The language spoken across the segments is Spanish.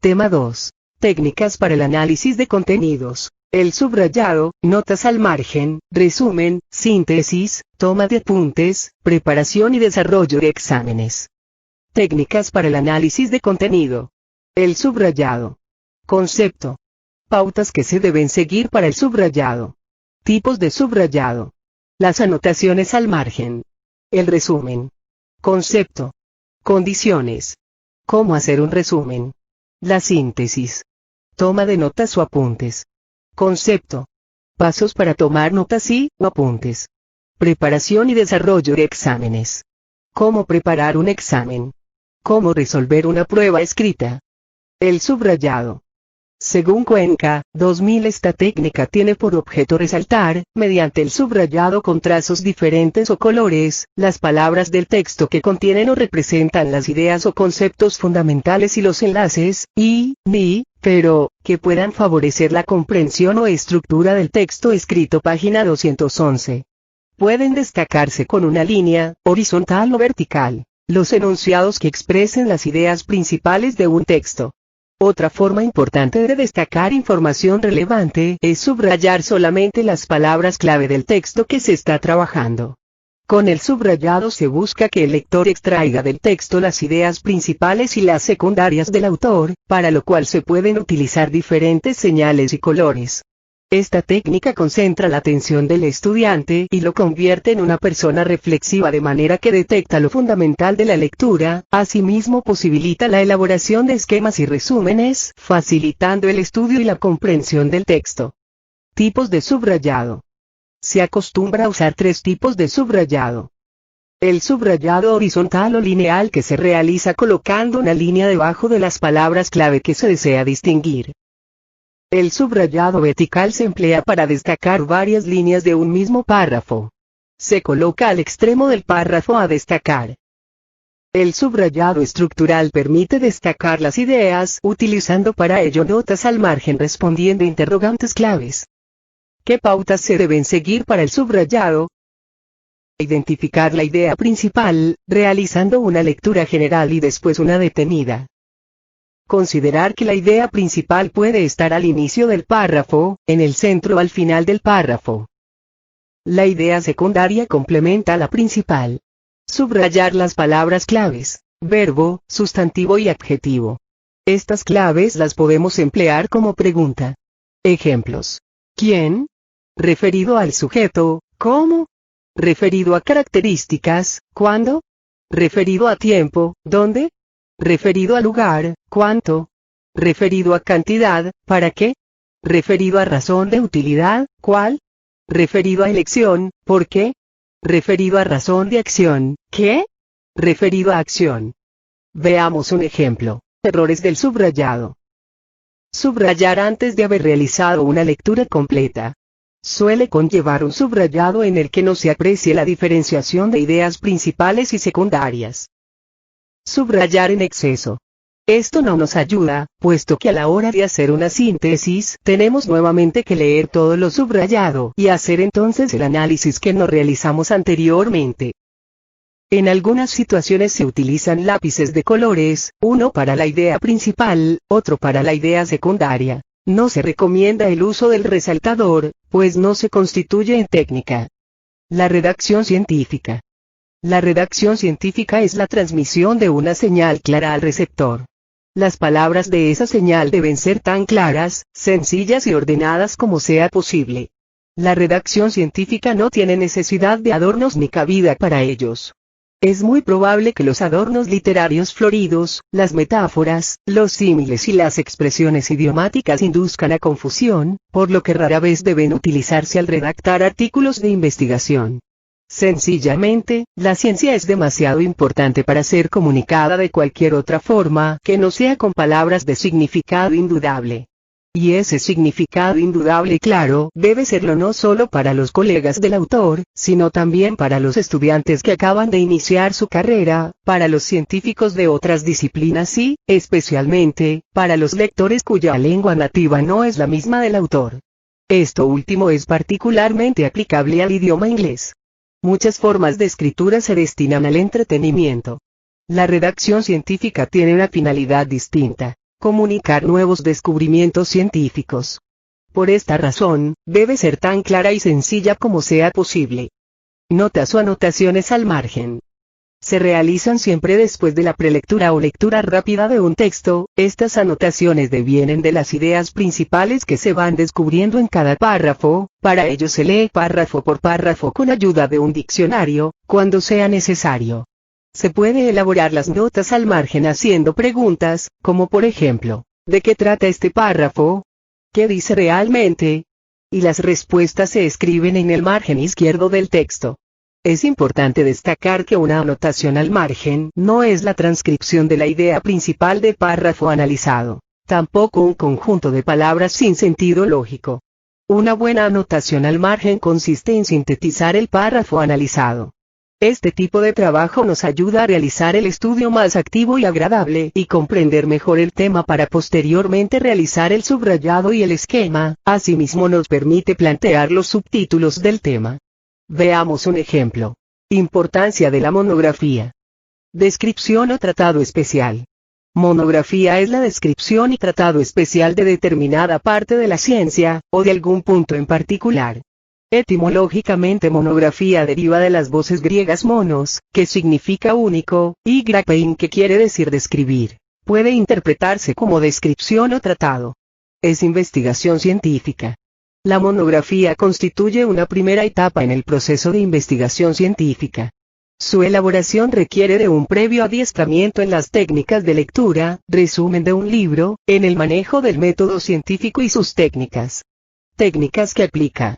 Tema 2. Técnicas para el análisis de contenidos. El subrayado, notas al margen, resumen, síntesis, toma de apuntes, preparación y desarrollo de exámenes. Técnicas para el análisis de contenido. El subrayado. Concepto. Pautas que se deben seguir para el subrayado. Tipos de subrayado. Las anotaciones al margen. El resumen. Concepto. Condiciones. Cómo hacer un resumen. La síntesis. Toma de notas o apuntes. Concepto. Pasos para tomar notas y o apuntes. Preparación y desarrollo de exámenes. Cómo preparar un examen. Cómo resolver una prueba escrita. El subrayado. Según Cuenca, 2000, esta técnica tiene por objeto resaltar, mediante el subrayado con trazos diferentes o colores, las palabras del texto que contienen o representan las ideas o conceptos fundamentales y los enlaces, pero, que puedan favorecer la comprensión o estructura del texto escrito. Página 211. Pueden destacarse con una línea, horizontal o vertical, los enunciados que expresen las ideas principales de un texto. Otra forma importante de destacar información relevante es subrayar solamente las palabras clave del texto que se está trabajando. Con el subrayado se busca que el lector extraiga del texto las ideas principales y las secundarias del autor, para lo cual se pueden utilizar diferentes señales y colores. Esta técnica concentra la atención del estudiante y lo convierte en una persona reflexiva de manera que detecta lo fundamental de la lectura, asimismo posibilita la elaboración de esquemas y resúmenes, facilitando el estudio y la comprensión del texto. Tipos de subrayado. Se acostumbra a usar 3 tipos de subrayado. El subrayado horizontal o lineal, que se realiza colocando una línea debajo de las palabras clave que se desea distinguir. El subrayado vertical se emplea para destacar varias líneas de un mismo párrafo. Se coloca al extremo del párrafo a destacar. El subrayado estructural permite destacar las ideas, utilizando para ello notas al margen respondiendo interrogantes claves. ¿Qué pautas se deben seguir para el subrayado? Identificar la idea principal, realizando una lectura general y después una detenida. Considerar que la idea principal puede estar al inicio del párrafo, en el centro o al final del párrafo. La idea secundaria complementa a la principal. Subrayar las palabras claves, verbo, sustantivo y adjetivo. Estas claves las podemos emplear como pregunta. Ejemplos. ¿Quién? Referido al sujeto, ¿cómo? Referido a características, ¿cuándo? Referido a tiempo, ¿dónde? Referido a lugar, ¿cuánto? Referido a cantidad, ¿para qué? Referido a razón de utilidad, ¿cuál? Referido a elección, ¿por qué? Referido a razón de acción, ¿qué? Referido a acción. Veamos un ejemplo. Errores del subrayado. Subrayar antes de haber realizado una lectura completa. Suele conllevar un subrayado en el que no se aprecie la diferenciación de ideas principales y secundarias. Subrayar en exceso. Esto no nos ayuda, puesto que a la hora de hacer una síntesis, tenemos nuevamente que leer todo lo subrayado y hacer entonces el análisis que no realizamos anteriormente. En algunas situaciones se utilizan lápices de colores, uno para la idea principal, otro para la idea secundaria. No se recomienda el uso del resaltador, pues no se constituye en técnica. La redacción científica. La redacción científica es la transmisión de una señal clara al receptor. Las palabras de esa señal deben ser tan claras, sencillas y ordenadas como sea posible. La redacción científica no tiene necesidad de adornos ni cabida para ellos. Es muy probable que los adornos literarios floridos, las metáforas, los símiles y las expresiones idiomáticas induzcan a confusión, por lo que rara vez deben utilizarse al redactar artículos de investigación. Sencillamente, la ciencia es demasiado importante para ser comunicada de cualquier otra forma que no sea con palabras de significado indudable. Y ese significado indudable y claro debe serlo no solo para los colegas del autor, sino también para los estudiantes que acaban de iniciar su carrera, para los científicos de otras disciplinas y, especialmente, para los lectores cuya lengua nativa no es la misma del autor. Esto último es particularmente aplicable al idioma inglés. Muchas formas de escritura se destinan al entretenimiento. La redacción científica tiene una finalidad distinta. comunicar nuevos descubrimientos científicos. Por esta razón, debe ser tan clara y sencilla como sea posible. Notas o anotaciones al margen. Se realizan siempre después de la prelectura o lectura rápida de un texto. Estas anotaciones devienen de las ideas principales que se van descubriendo en cada párrafo. Para ello se lee párrafo por párrafo con ayuda de un diccionario, cuando sea necesario. Se puede elaborar las notas al margen haciendo preguntas, como por ejemplo, ¿de qué trata este párrafo? ¿Qué dice realmente? Y las respuestas se escriben en el margen izquierdo del texto. Es importante destacar que una anotación al margen no es la transcripción de la idea principal del párrafo analizado, tampoco un conjunto de palabras sin sentido lógico. Una buena anotación al margen consiste en sintetizar el párrafo analizado. Este tipo de trabajo nos ayuda a realizar el estudio más activo y agradable y comprender mejor el tema para posteriormente realizar el subrayado y el esquema. Asimismo nos permite plantear los subtítulos del tema. Veamos un ejemplo. Importancia de la monografía. Descripción o tratado especial. Monografía es la descripción y tratado especial de determinada parte de la ciencia, o de algún punto en particular. Etimológicamente monografía deriva de las voces griegas monos, que significa único, y grapein, que quiere decir describir. Puede interpretarse como descripción o tratado. Es investigación científica. La monografía constituye una primera etapa en el proceso de investigación científica. Su elaboración requiere de un previo adiestramiento en las técnicas de lectura, resumen de un libro, en el manejo del método científico y sus técnicas. Técnicas que aplica.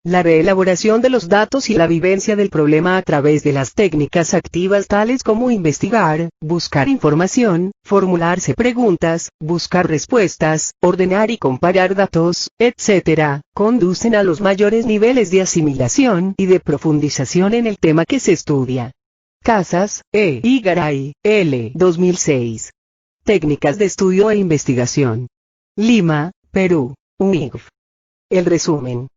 La reelaboración de los datos y la vivencia del problema a través de las técnicas activas tales como investigar, buscar información, formularse preguntas, buscar respuestas, ordenar y comparar datos, etc., conducen a los mayores niveles de asimilación y de profundización en el tema que se estudia. Casas, E. y Garay, L. 2006. Técnicas de estudio e investigación. Lima, Perú, UNIF. El resumen.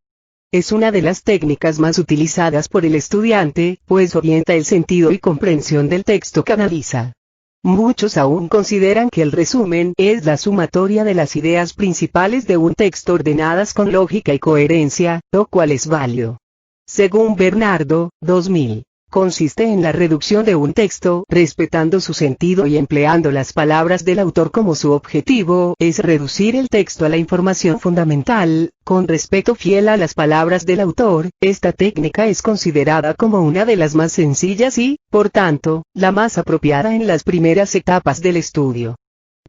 Es una de las técnicas más utilizadas por el estudiante, pues orienta el sentido y comprensión del texto que analiza. Muchos aún consideran que el resumen es la sumatoria de las ideas principales de un texto ordenadas con lógica y coherencia, lo cual es válido. Según Bernardo, 2000. Consiste en la reducción de un texto, respetando su sentido y empleando las palabras del autor como su objetivo, es reducir el texto a la información fundamental, con respeto fiel a las palabras del autor. Esta técnica es considerada como una de las más sencillas y, por tanto, la más apropiada en las primeras etapas del estudio.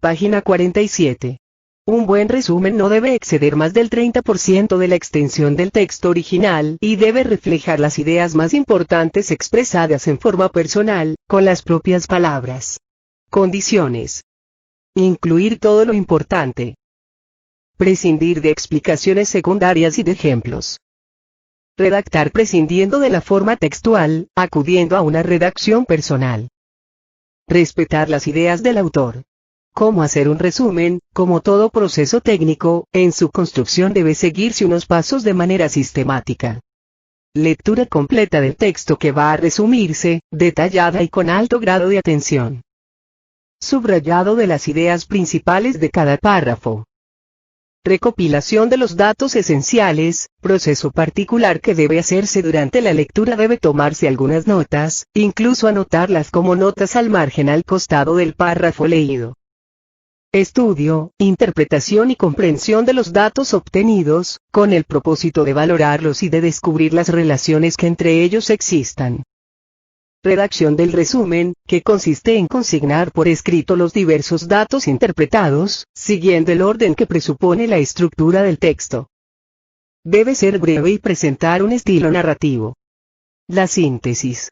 Página 47. Un buen resumen no debe exceder más del 30% de la extensión del texto original y debe reflejar las ideas más importantes expresadas en forma personal, con las propias palabras. Condiciones. Incluir todo lo importante. Prescindir de explicaciones secundarias y de ejemplos. Redactar prescindiendo de la forma textual, acudiendo a una redacción personal. Respetar las ideas del autor. Cómo hacer un resumen. Como todo proceso técnico, en su construcción debe seguirse unos pasos de manera sistemática. Lectura completa del texto que va a resumirse, detallada y con alto grado de atención. Subrayado de las ideas principales de cada párrafo. Recopilación de los datos esenciales, proceso particular que debe hacerse durante la lectura. Debe tomarse algunas notas, incluso anotarlas como notas al margen al costado del párrafo leído. Estudio, interpretación y comprensión de los datos obtenidos, con el propósito de valorarlos y de descubrir las relaciones que entre ellos existan. Redacción del resumen, que consiste en consignar por escrito los diversos datos interpretados, siguiendo el orden que presupone la estructura del texto. Debe ser breve y presentar un estilo narrativo. La síntesis.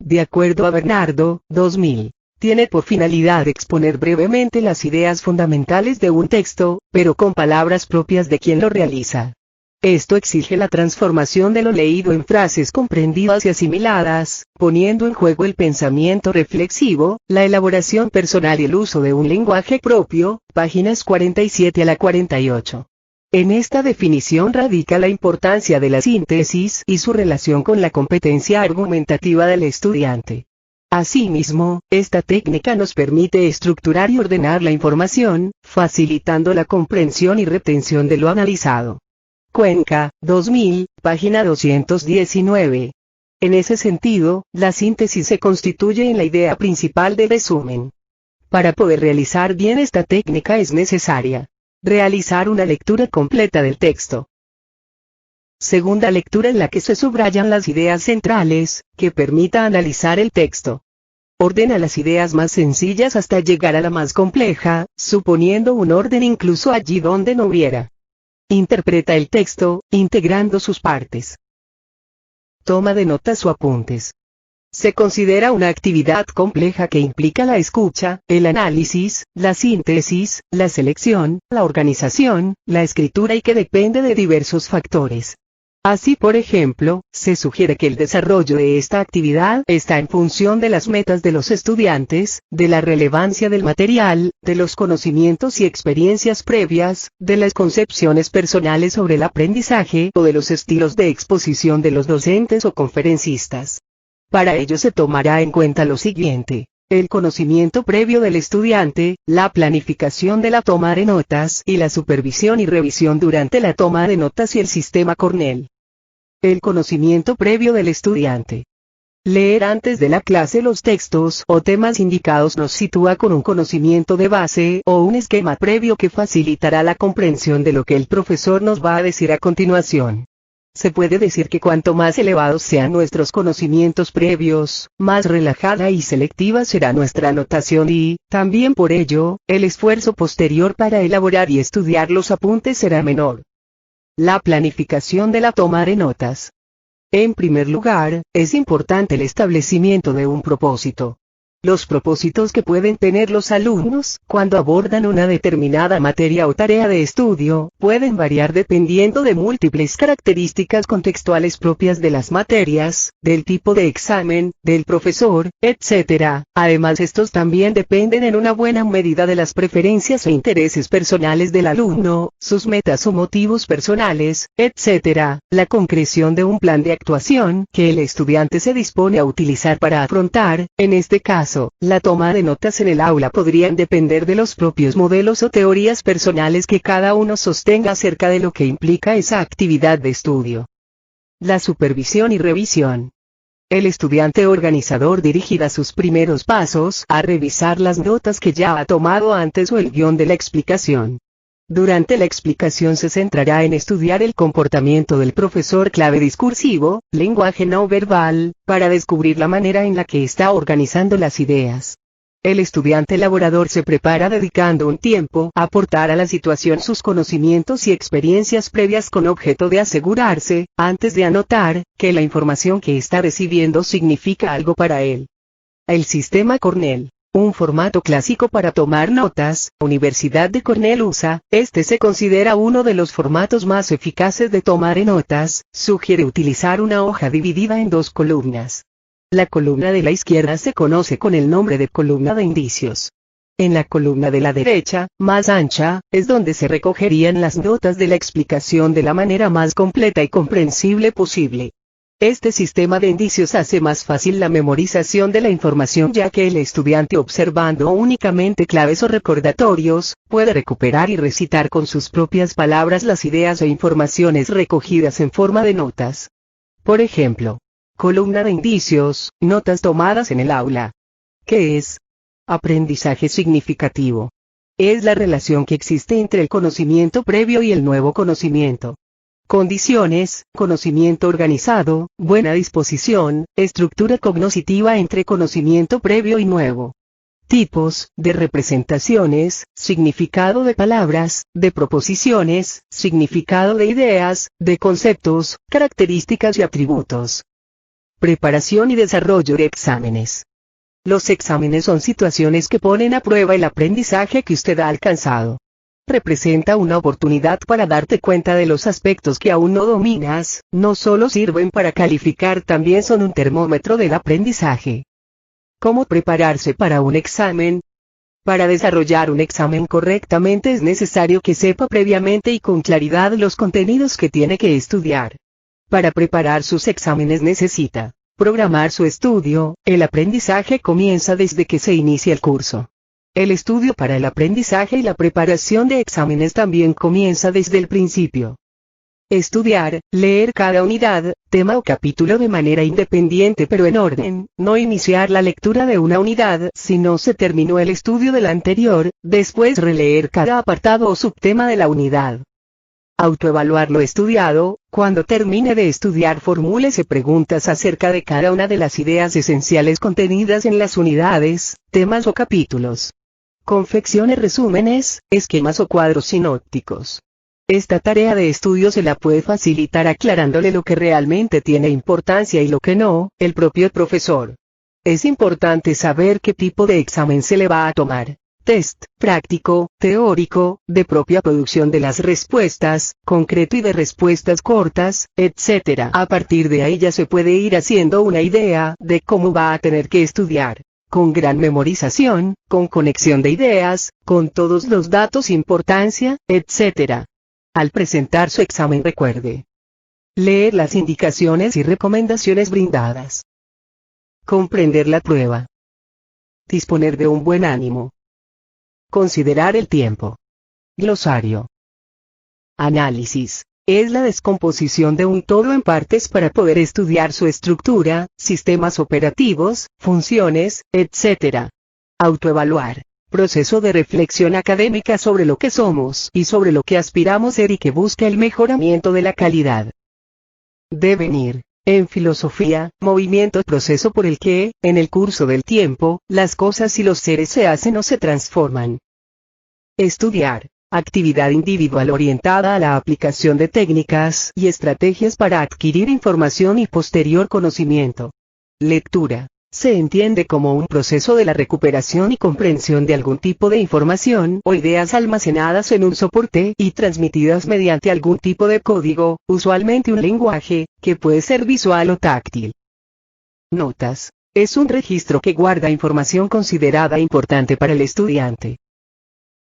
De acuerdo a Bernardo, 2000. Tiene por finalidad exponer brevemente las ideas fundamentales de un texto, pero con palabras propias de quien lo realiza. Esto exige la transformación de lo leído en frases comprendidas y asimiladas, poniendo en juego el pensamiento reflexivo, la elaboración personal y el uso de un lenguaje propio. Páginas 47 a la 48. En esta definición radica la importancia de la síntesis y su relación con la competencia argumentativa del estudiante. Asimismo, esta técnica nos permite estructurar y ordenar la información, facilitando la comprensión y retención de lo analizado. Cuenca, 2000, página 219. En ese sentido, la síntesis se constituye en la idea principal del resumen. Para poder realizar bien esta técnica es necesaria realizar una lectura completa del texto. Segunda lectura en la que se subrayan las ideas centrales, que permita analizar el texto. Ordena las ideas más sencillas hasta llegar a la más compleja, suponiendo un orden incluso allí donde no hubiera. Interpreta el texto, integrando sus partes. Toma de notas o apuntes. Se considera una actividad compleja que implica la escucha, el análisis, la síntesis, la selección, la organización, la escritura y que depende de diversos factores. Así, por ejemplo, se sugiere que el desarrollo de esta actividad está en función de las metas de los estudiantes, de la relevancia del material, de los conocimientos y experiencias previas, de las concepciones personales sobre el aprendizaje o de los estilos de exposición de los docentes o conferencistas. Para ello se tomará en cuenta lo siguiente: el conocimiento previo del estudiante, la planificación de la toma de notas y la supervisión y revisión durante la toma de notas y el sistema Cornell. El conocimiento previo del estudiante. Leer antes de la clase los textos o temas indicados nos sitúa con un conocimiento de base o un esquema previo que facilitará la comprensión de lo que el profesor nos va a decir a continuación. Se puede decir que cuanto más elevados sean nuestros conocimientos previos, más relajada y selectiva será nuestra anotación y, también por ello, el esfuerzo posterior para elaborar y estudiar los apuntes será menor. La planificación de la toma de notas. En primer lugar, es importante el establecimiento de un propósito. Los propósitos que pueden tener los alumnos, cuando abordan una determinada materia o tarea de estudio, pueden variar dependiendo de múltiples características contextuales propias de las materias, del tipo de examen, del profesor, etc. Además, estos también dependen en una buena medida de las preferencias e intereses personales del alumno, sus metas o motivos personales, etc. La concreción de un plan de actuación que el estudiante se dispone a utilizar para afrontar, en este caso, la toma de notas en el aula podrían depender de los propios modelos o teorías personales que cada uno sostenga acerca de lo que implica esa actividad de estudio. La supervisión y revisión. El estudiante organizador dirigirá sus primeros pasos a revisar las notas que ya ha tomado antes o el guión de la explicación. Durante la explicación se centrará en estudiar el comportamiento del profesor clave discursivo, lenguaje no verbal, para descubrir la manera en la que está organizando las ideas. El estudiante elaborador se prepara dedicando un tiempo a aportar a la situación sus conocimientos y experiencias previas con objeto de asegurarse, antes de anotar, que la información que está recibiendo significa algo para él. El sistema Cornell. Un formato clásico para tomar notas, Universidad de Cornell usa, este se considera uno de los formatos más eficaces de tomar notas, sugiere utilizar una hoja dividida en dos columnas. La columna de la izquierda se conoce con el nombre de columna de indicios. En la columna de la derecha, más ancha, es donde se recogerían las notas de la explicación de la manera más completa y comprensible posible. Este sistema de indicios hace más fácil la memorización de la información, ya que el estudiante, observando únicamente claves o recordatorios, puede recuperar y recitar con sus propias palabras las ideas e informaciones recogidas en forma de notas. Por ejemplo, columna de indicios, notas tomadas en el aula. ¿Qué es? Aprendizaje significativo. Es la relación que existe entre el conocimiento previo y el nuevo conocimiento. Condiciones: conocimiento organizado, buena disposición, estructura cognoscitiva entre conocimiento previo y nuevo. Tipos de representaciones: significado de palabras, de proposiciones, significado de ideas, de conceptos, características y atributos. Preparación y desarrollo de exámenes. Los exámenes son situaciones que ponen a prueba el aprendizaje que usted ha alcanzado. Representa una oportunidad para darte cuenta de los aspectos que aún no dominas, no solo sirven para calificar, también son un termómetro del aprendizaje. ¿Cómo prepararse para un examen? Para desarrollar un examen correctamente es necesario que sepa previamente y con claridad los contenidos que tiene que estudiar. Para preparar sus exámenes necesita Programar su estudio. El aprendizaje comienza desde que se inicia el curso. El estudio para el aprendizaje y la preparación de exámenes también comienza desde el principio. Estudiar, leer cada unidad, tema o capítulo de manera independiente pero en orden, no iniciar la lectura de una unidad si no se terminó el estudio de la anterior, después releer cada apartado o subtema de la unidad. Autoevaluar lo estudiado. Cuando termine de estudiar, formúlese preguntas acerca de cada una de las ideas esenciales contenidas en las unidades, temas o capítulos. Confeccione resúmenes, esquemas o cuadros sinópticos. Esta tarea de estudio se la puede facilitar aclarándole lo que realmente tiene importancia y lo que no, el propio profesor. Es importante saber qué tipo de examen se le va a tomar. Test, práctico, teórico, de propia producción de las respuestas, concreto y de respuestas cortas, etc. A partir de ahí ya se puede ir haciendo una idea de cómo va a tener que estudiar. Con gran memorización, con conexión de ideas, con todos los datos, importancia, etc. Al presentar su examen recuerde leer las indicaciones y recomendaciones brindadas. Comprender la prueba. Disponer de un buen ánimo. Considerar el tiempo. Glosario. Análisis. Es la descomposición de un todo en partes para poder estudiar su estructura, sistemas operativos, funciones, etc. Autoevaluar. Proceso de reflexión académica sobre lo que somos y sobre lo que aspiramos ser y que busca el mejoramiento de la calidad. Devenir. En filosofía, movimiento, proceso por el que, en el curso del tiempo, las cosas y los seres se hacen o se transforman. Estudiar. Actividad individual orientada a la aplicación de técnicas y estrategias para adquirir información y posterior conocimiento. Lectura. Se entiende como un proceso de la recuperación y comprensión de algún tipo de información o ideas almacenadas en un soporte y transmitidas mediante algún tipo de código, usualmente un lenguaje, que puede ser visual o táctil. Notas. Es un registro que guarda información considerada importante para el estudiante.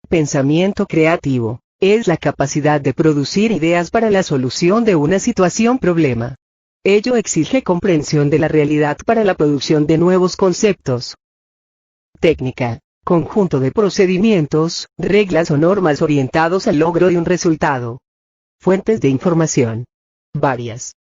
Pensamiento creativo. Es la capacidad de producir ideas para la solución de una situación-problema. Ello exige comprensión de la realidad para la producción de nuevos conceptos. Técnica. Conjunto de procedimientos, reglas o normas orientados al logro de un resultado. Fuentes de información. Varias.